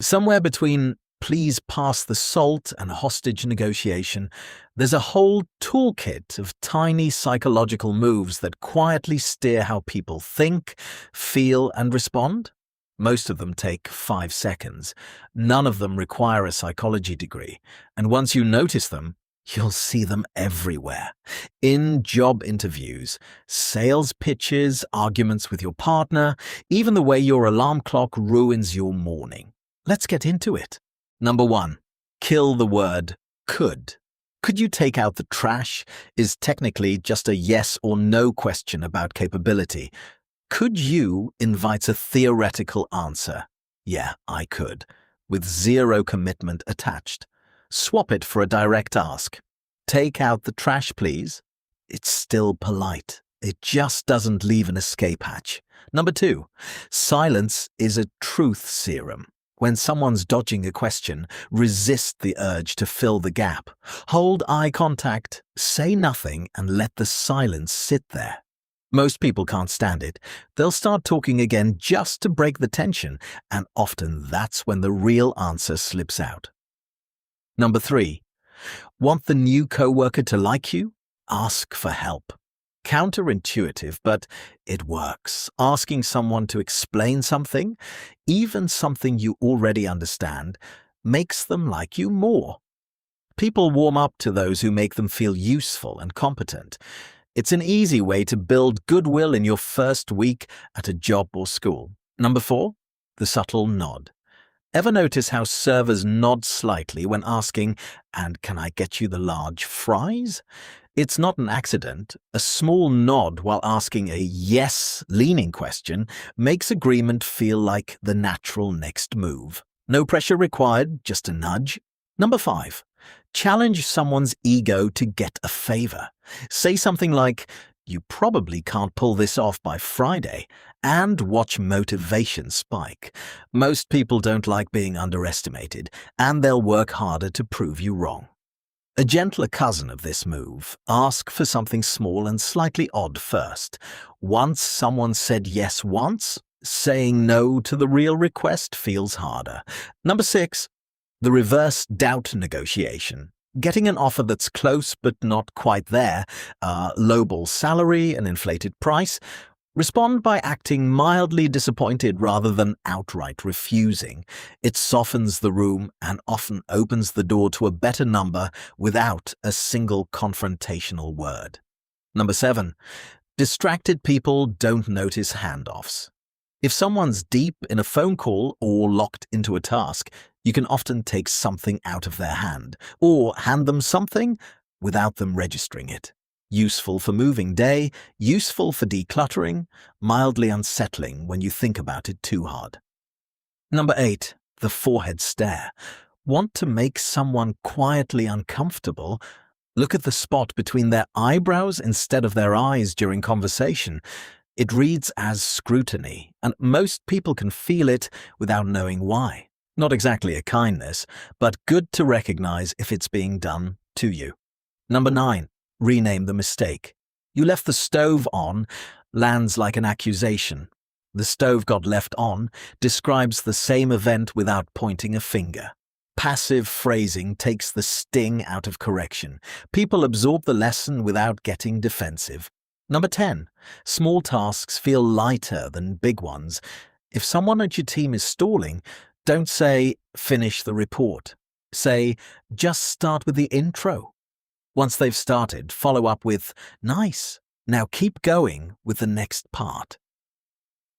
Somewhere between please pass the salt and hostage negotiation, there's a whole toolkit of tiny psychological moves that quietly steer how people think, feel, and respond. Most of them take 5 seconds. None of them require a psychology degree. And once you notice them, you'll see them everywhere. In job interviews, sales pitches, arguments with your partner, even the way your alarm clock ruins your morning. Let's get into it. Number 1. Kill the word could. Could you take out the trash is technically just a yes or no question about capability. Could you invites a theoretical answer. Yeah, I could, with zero commitment attached. Swap it for a direct ask. Take out the trash, please. It's still polite. It just doesn't leave an escape hatch. Number 2. Silence is a truth serum. When someone's dodging a question, resist the urge to fill the gap. Hold eye contact, say nothing, and let the silence sit there. Most people can't stand it. They'll start talking again just to break the tension, and often that's when the real answer slips out. Number 3. Want the new coworker to like you? Ask for help. Counterintuitive, but it works. Asking someone to explain something, even something you already understand, makes them like you more. People warm up to those who make them feel useful and competent. It's an easy way to build goodwill in your first week at a job or school. Number 4, the subtle nod. Ever notice how servers nod slightly when asking, "And can I get you the large fries?" It's not an accident. A small nod while asking a yes-leaning question makes agreement feel like the natural next move. No pressure required, just a nudge. Number 5, challenge someone's ego to get a favor. Say something like, "You probably can't pull this off by Friday," and watch motivation spike. Most people don't like being underestimated, and they'll work harder to prove you wrong. A gentler cousin of this move, ask for something small and slightly odd first. Once someone said yes once, saying no to the real request feels harder. Number 6, the reverse doubt negotiation. Getting an offer that's close but not quite there, a lowball salary, an inflated price. Respond by acting mildly disappointed rather than outright refusing. It softens the room and often opens the door to a better number without a single confrontational word. Number 7, distracted people don't notice handoffs. If someone's deep in a phone call or locked into a task, you can often take something out of their hand or hand them something without them registering it. Useful for moving day, useful for decluttering, mildly unsettling when you think about it too hard. Number 8, the forehead stare. Want to make someone quietly uncomfortable? Look at the spot between their eyebrows instead of their eyes during conversation. It reads as scrutiny, and most people can feel it without knowing why. Not exactly a kindness, but good to recognize if it's being done to you. Number 9, rename the mistake. You left the stove on lands like an accusation. The stove got left on describes the same event without pointing a finger. Passive phrasing takes the sting out of correction. People absorb the lesson without getting defensive. Number 10, small tasks feel lighter than big ones. If someone at your team is stalling, don't say, "Finish the report." Say, "Just start with the intro." Once they've started, follow up with, "Nice. Now keep going with the next part."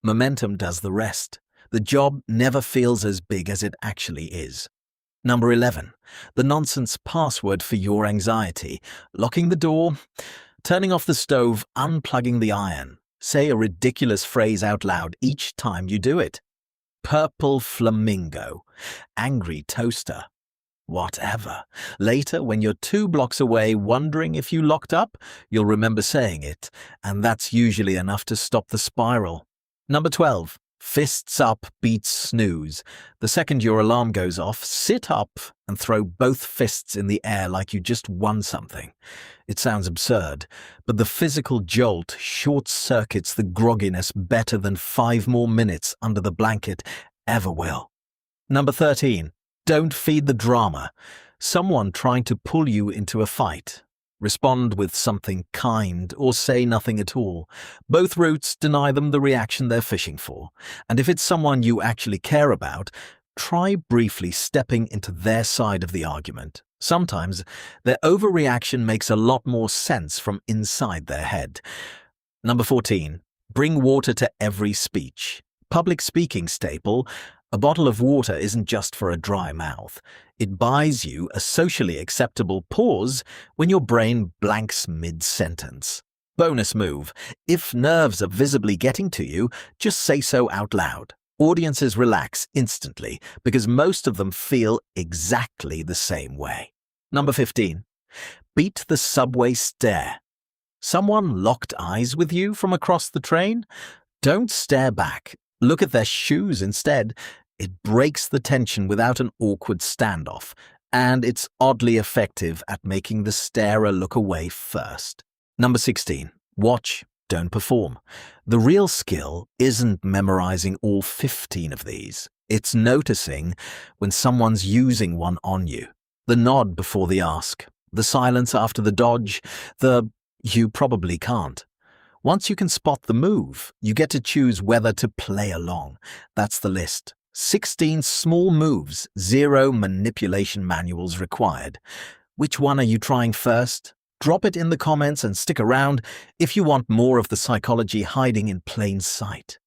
Momentum does the rest. The job never feels as big as it actually is. Number 11, the nonsense password for your anxiety. Locking the door, turning off the stove, unplugging the iron. Say a ridiculous phrase out loud each time you do it. Purple flamingo. Angry toaster. Whatever. Later, when you're 2 blocks away wondering if you locked up, you'll remember saying it, and that's usually enough to stop the spiral. Number 12, fists up beats snooze. The second your alarm goes off, sit up and throw both fists in the air like you just won something. It sounds absurd, but the physical jolt short-circuits the grogginess better than 5 more minutes under the blanket ever will. Number 13. Don't feed the drama. Someone trying to pull you into a fight. Respond with something kind or say nothing at all. Both routes deny them the reaction they're fishing for. And if it's someone you actually care about, try briefly stepping into their side of the argument. Sometimes their overreaction makes a lot more sense from inside their head. Number 14. Bring water to every speech. Public speaking staple. A bottle of water isn't just for a dry mouth. It buys you a socially acceptable pause when your brain blanks mid-sentence. Bonus move. If nerves are visibly getting to you, just say so out loud. Audiences relax instantly because most of them feel exactly the same way. Number 15. Beat the subway stare. Someone locked eyes with you from across the train? Don't stare back. Look at their shoes instead. It breaks the tension without an awkward standoff, and it's oddly effective at making the starer look away first. Number 16. Watch, don't perform. The real skill isn't memorizing all 15 of these. It's noticing when someone's using one on you. The nod before the ask, the silence after the dodge, the "you probably can't." Once you can spot the move, you get to choose whether to play along. That's the list. 16 small moves, 0 manipulation manuals required. Which one are you trying first? Drop it in the comments and stick around if you want more of the psychology hiding in plain sight.